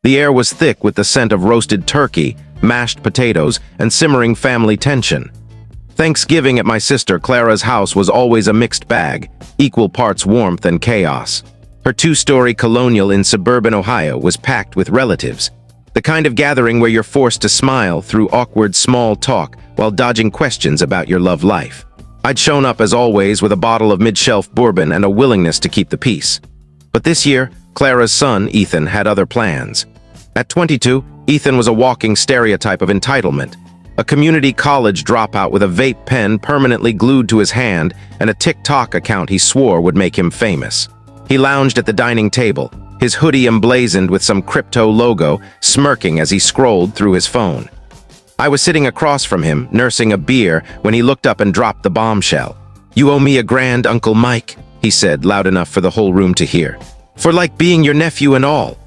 The air was thick with the scent of roasted turkey, mashed potatoes, and simmering family tension. Thanksgiving at my sister Clara's house was always a mixed bag, equal parts warmth and chaos. Her two-story colonial in suburban Ohio was packed with relatives, the kind of gathering where you're forced to smile through awkward small talk while dodging questions about your love life. I'd shown up as always with a bottle of mid-shelf bourbon and a willingness to keep the peace. But this year, Clara's son, Ethan, had other plans. At 22, Ethan was a walking stereotype of entitlement, a community college dropout with a vape pen permanently glued to his hand and a TikTok account he swore would make him famous. He lounged at the dining table, his hoodie emblazoned with some crypto logo, smirking as he scrolled through his phone. I was sitting across from him, nursing a beer, when he looked up and dropped the bombshell. "You owe me a grand, Uncle Mike," he said, loud enough for the whole room to hear. "For like being your nephew and all."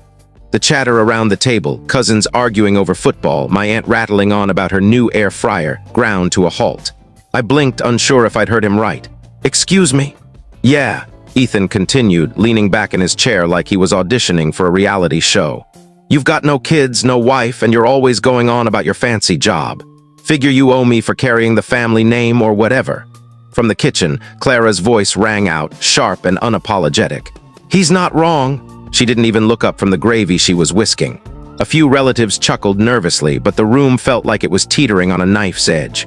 The chatter around the table, cousins arguing over football, my aunt rattling on about her new air fryer, ground to a halt. I blinked, unsure if I'd heard him right. "Excuse me?" "Yeah," Ethan continued, leaning back in his chair like he was auditioning for a reality show. "You've got no kids, no wife, and you're always going on about your fancy job. Figure you owe me for carrying the family name or whatever." From the kitchen, Clara's voice rang out, sharp and unapologetic. "He's not wrong." She didn't even look up from the gravy she was whisking. A few relatives chuckled nervously, but the room felt like it was teetering on a knife's edge.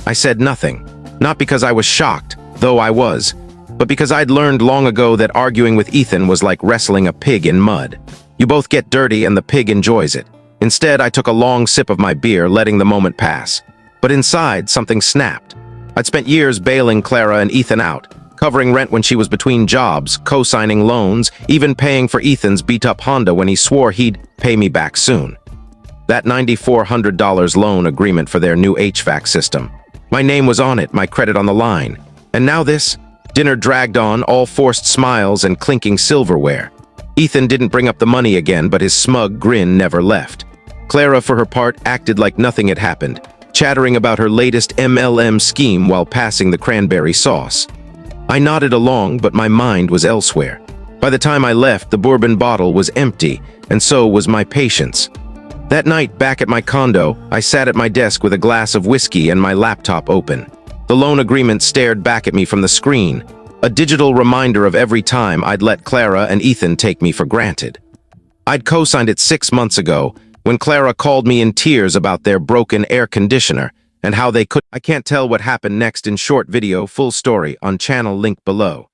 I said nothing, not because I was shocked, though I was, but because I'd learned long ago that arguing with Ethan was like wrestling a pig in mud. You both get dirty and the pig enjoys it. Instead, I took a long sip of my beer, letting the moment pass. But inside, something snapped. I'd spent years bailing Clara and Ethan out, covering rent when she was between jobs, co-signing loans, even paying for Ethan's beat-up Honda when he swore he'd pay me back soon. That $9,400 loan agreement for their new HVAC system. My name was on it, my credit on the line. And now this? Dinner dragged on, all forced smiles and clinking silverware. Ethan didn't bring up the money again, but his smug grin never left. Clara, for her part, acted like nothing had happened, chattering about her latest MLM scheme while passing the cranberry sauce. I nodded along, but my mind was elsewhere. By the time I left, the bourbon bottle was empty, and so was my patience. That night, back at my condo, I sat at my desk with a glass of whiskey and my laptop open. The loan agreement stared back at me from the screen, a digital reminder of every time I'd let Clara and Ethan take me for granted. I'd co-signed it 6 months ago, when Clara called me in tears about their broken air conditioner and how they could. I can't tell what happened next in short video, full story on channel link below.